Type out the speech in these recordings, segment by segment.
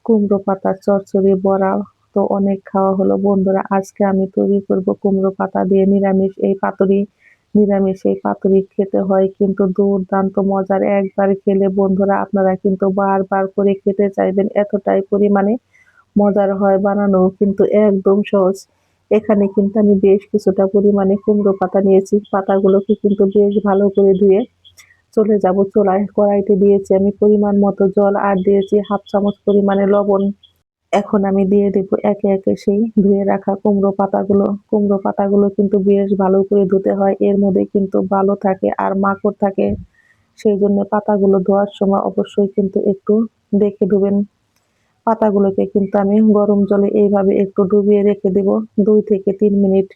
কুমড়ো পাতার চচ্চড়ি বড়া তো অনেক খাওয়া হলো বন্ধুরা। আজকে আমি তৈরি করব কুমড়ো পাতা দিয়ে নিরামিষ এই পাতুরি। নিরামিষ এই পাতুরি খেতে হয় কিন্তু দুর্দান্ত মজার। একবার খেলে বন্ধুরা আপনারা কিন্তু বারবার করে খেতে চাইবেন, এতটাই পরিমাণে মজার হয়। বানানো কিন্তু একদম সহজ। এখানে কিন্তু আমি বেশ কিছুটা পরিমাণে কুমড়ো পাতা নিয়েছি। পাতাগুলোকে কিন্তু বেশ ভালো করে ধুয়ে চলে যাব চুলায়। কড়াইতে দিয়েছি আমি পরিমাণ মতো জল আর দিয়েছি হাফ চামচ পরিমাণে লবণ। এখন আমি দিয়ে দেব একে একে সেই ধুয়ে রাখা কুমড়ো পাতাগুলো। কুমড়ো পাতাগুলো কিন্তু বেশ ভালো করে ধুতে হয়, এর মধ্যে কিন্তু বালো থাকে আর মাকড় থাকে। সেই জন্য পাতাগুলো ধোয়ার সময় অবশ্যই কিন্তু একটু দেখে ধুবেন। পাতাগুলোকে কিন্তু আমি গরম জলে এইভাবে একটু ডুবিয়ে রেখে দেব 2 থেকে 3 মিনিট।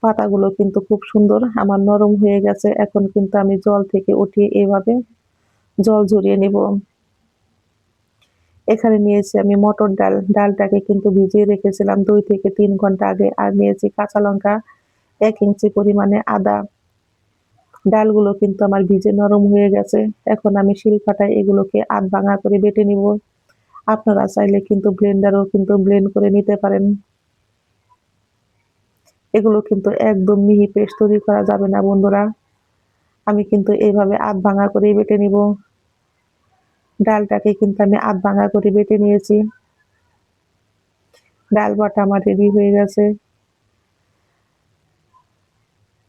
পাতাগুলো কিন্তু খুব সুন্দর আমার নরম হয়ে গেছে। এখন কিন্তু আমি জল থেকে উঠিয়ে এইভাবে জল ঝরিয়ে নেব। এখানে নিয়েছি আমি মটর ডাল। ডালটাকে কিন্তু ভিজিয়ে রেখেছিলাম 2 থেকে 3 ঘন্টা আগে। আর নিয়েছি কাঁচা লঙ্কা, 1 ইঞ্চি পরিমাণে আদা। ডালগুলো কিন্তু আমার ভিজে নরম হয়ে গেছে। এখন আমি শিলপাটায় এগুলোকে আধ-ভাঙা করে বেটে নিব। আপনারা চাইলে কিন্তু ব্লেন্ডারেও কিন্তু ব্লেন্ড করে নিতে পারেন। এগুলো কিন্তু একদম মিহি পেস্ট তৈরি করা যাবে না বন্ধুরা। আমি কিন্তু এইভাবে আধ-ভাঙা করেই বেটে নিব। ডালটাকে কিন্তু আমি আধ-ভাঙা করে বেটে নিয়েছি। ডাল বাটা আমার রেডি হয়ে গেছে।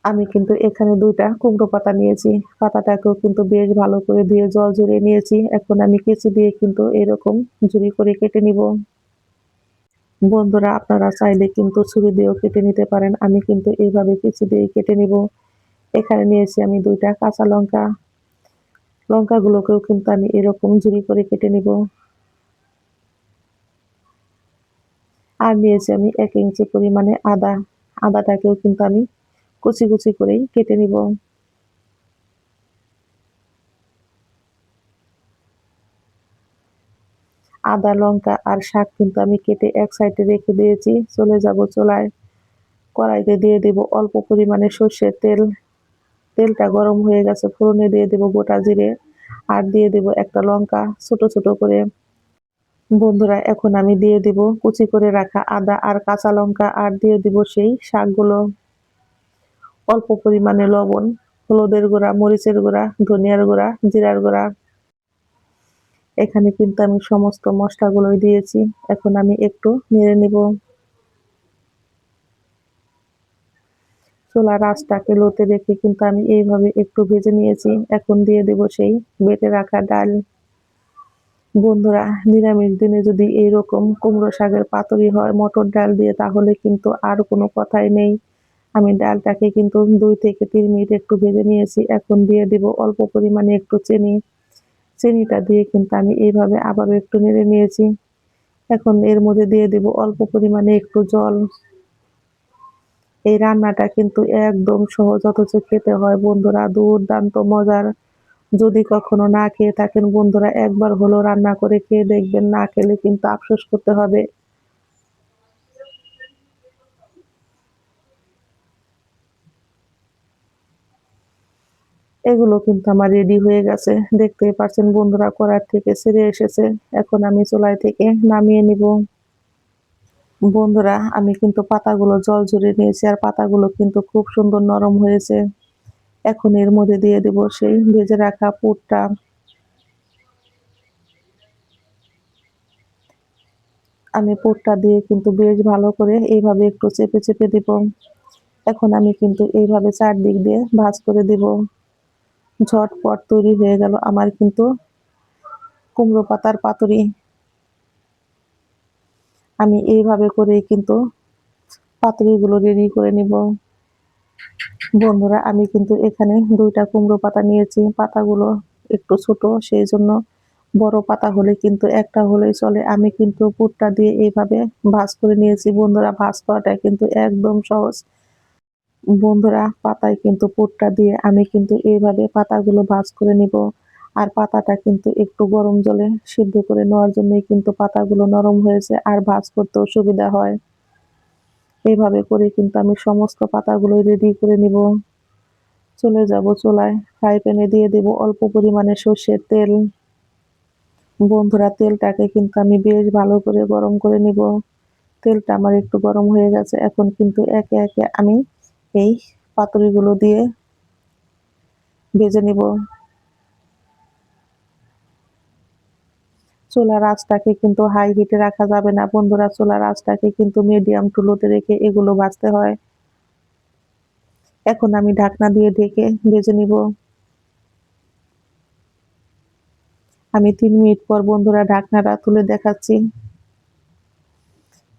আমি কিন্তু এখানে 2টা কুমড়ো পাতা নিয়েছি। পাতাটাকেও কিন্তু বেশ ভালো করে ধুয়ে জল ঝরিয়ে নিয়েছি। এখন আমি কেচি দিয়ে কিন্তু এরকম ঝুরি করে কেটে নিব। বন্ধুরা আপনারা চাইলে কিন্তু ছুরি দিয়েও কেটে নিতে পারেন। আমি কিন্তু এইভাবে কেচি দিয়ে কেটে নিব। এখানে নিয়েছি আমি 2টা কাঁচা লঙ্কা। লঙ্কাগুলোকেও কিন্তু আমি এরকম ঝুরি করে কেটে নিব। আর নিয়েছি আমি 1 ইঞ্চি পরিমাণে আদা। আদাটাকেও কিন্তু আমি কুচি কুচি করেই কেটে নিব। আদা, লঙ্কা আর শাক কিন্তু আমি কেটে এক সাইডে রেখে দিয়েছি। চলে যাব চুলায়। কড়াইতে দিয়ে দেব অল্প পরিমাণে সর্ষের তেল। তেলটা গরম হয়ে গেছে, ফোড়নে দিয়ে দেব গোটা জিরে আর দিয়ে দেব একটা লঙ্কা ছোট ছোট করে। বন্ধুরা এখন আমি দিয়ে দেব কুচি করে রাখা আদা আর কাঁচা লঙ্কা আর দিয়ে দেব সেই শাকগুলো। অল্প পরিমাণে লবণ, হলুদের গুঁড়া, মরিচের গুঁড়া, ধনিয়ার গুঁড়া, জিরার গুঁড়া। এখানে কিন্তু আমি সমস্ত মশলাগুলোই দিয়েছি। এখন আমি একটু নেড়ে নিব। চুলার আঁচটাকে লোতে রেখে কিন্তু আমি এইভাবে একটু ভেজে নিয়েছি। এখন দিয়ে দেব সেই বেটে রাখা ডাল। বন্ধুরা নিরামিষ দিনে যদি এইরকম কুমড়ো শাকের পাতুরি হয় মটর ডাল দিয়ে, তাহলে কিন্তু আর কোনো কথাই নেই। আমি ডালটাকে কিন্তু 2 থেকে 3 মিনিট একটু ভেজে নিয়েছি। এখন দিয়ে দিব অল্প পরিমাণে একটু চিনি। চিনিটা দিয়ে কিন্তু আমি এইভাবে আবারও একটু নেড়ে নিয়েছি। এখন এর মধ্যে দিয়ে দিব অল্প পরিমাণে একটু জল। এই রান্নাটা কিন্তু একদম সহজ অথচ খেতে হয় বন্ধুরা দুর্দান্ত মজার। যদি কখনো না খেয়ে থাকেন বন্ধুরা একবার হলেও রান্না করে খেয়ে দেখবেন, না খেলে কিন্তু আফসোস করতে হবে। এগুলো কিন্তু আমার রেডি হয়ে গেছে। দেখতেই পাচ্ছেন বন্ধুরা কড়াই থেকে ছেড়ে এসেছে। এখন আমি চুলাই থেকে নামিয়ে নিব। বন্ধুরা আমি কিন্তু পাতাগুলো জল ঝরিয়ে নিয়েছি আর পাতাগুলো কিন্তু খুব সুন্দর নরম হয়েছে। এখন এর মধ্যে দিয়ে দেব সেই ভেজে রাখা পুরটা। আমি পুরটা দিয়ে কিন্তু বেশ ভালো করে এইভাবে একটু চেপে চেপে দিব। এখন আমি কিন্তু এইভাবে চারদিক দিয়ে ভাঁজ করে দিব। ঝটপট তৈরি হয়ে গেল আমার কিন্তু কুমড়ো পাতার পাতুরি। আমি এইভাবে করেই কিন্তু পাতুরিগুলো রেডি করে নিব। বন্ধুরা আমি কিন্তু এখানে 2টা কুমড়ো পাতা নিয়েছি। পাতাগুলো একটু ছোট, সেই জন্য বড় পাতা হলে কিন্তু একটা হলেই চলে। আমি কিন্তু পুরটা দিয়ে এইভাবে ভাঁজ করে নিয়েছি। বন্ধুরা ভাঁজ করাটা কিন্তু একদম সহজ। বন্ধুরা পাতায় কিন্তু পুরটা দিয়ে আমি কিন্তু এইভাবে পাতাগুলো ভাঁজ করে নিব। আর পাতাটা কিন্তু একটু গরম জলে সিদ্ধ করে নেওয়ার জন্যই কিন্তু পাতাগুলো নরম হয়েছে আর ভাঁজ করতেও সুবিধা হয়। এইভাবে করে কিন্তু আমি সমস্ত পাতাগুলো রেডি করে নিব। চলে যাব চুলায়। ফ্রাই প্যানে দিয়ে দেব অল্প পরিমাণে সর্ষের তেল। বন্ধুরা তেলটাকে কিন্তু আমি বেশ ভালো করে গরম করে নিব। তেলটা আমার একটু গরম হয়ে গেছে। এখন কিন্তু একে একে আমি এই পাতুরিগুলো দিয়ে ভেজে নিব। চুলার আঁচটাকে কিন্তু হাই হিটে রাখা যাবে না বন্ধুরা, চুলার আঁচটাকে কিন্তু মিডিয়াম টু লোতে রেখে এগুলো ভাজতে হয়। এখন আমি ঢাকনা দিয়ে ঢেকে ভেজে নিব। আমি ৩ মিনিট পর বন্ধুরা ঢাকনাটা তুলে দেখাচ্ছি।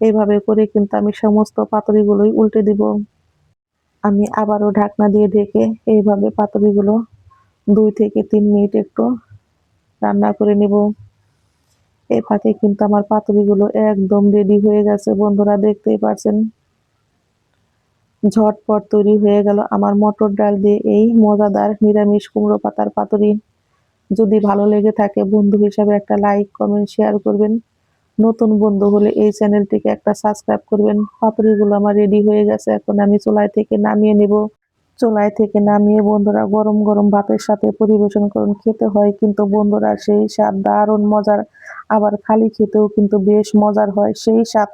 এইভাবে করে কিন্তু আমি সমস্ত পাতুরিগুলোই উল্টে দিব। আমি আবারও ঢাকনা দিয়ে ঢেকে এইভাবে পাতুরিগুলো ২ থেকে ৩ মিনিট একটু রান্না করে নিব। এই ফাঁকে কিন্তু আমার পাতুরিগুলো একদম রেডি হয়ে গেছে বন্ধুরা, দেখতেই পাচ্ছেন। ঝটপট তৈরি হয়ে গেল আমার মটর ডাল দিয়ে এই মজাদার নিরামিষ কুমড়ো পাতার পাতুরি। যদি ভালো লেগে থাকে বন্ধু হিসাবে একটা লাইক, কমেন্ট, শেয়ার করবেন। নতুন বন্ধু হলে এই চ্যানেলটিকে একটা সাবস্ক্রাইব করবেন। পাতুরিগুলো আমার রেডি হয়ে গেছে। এখন আমি চুলায় থেকে নামিয়ে নেব। চুলায় থেকে নামিয়ে বন্ধুরা গরম গরম ভাতের সাথে পরিবেশন করুন। খেতে হয় কিন্তু বন্ধুরা সেই স্বাদ দারুণ মজার। আবার খালি খেতেও কিন্তু বেশ মজার হয় সেই স্বাদ।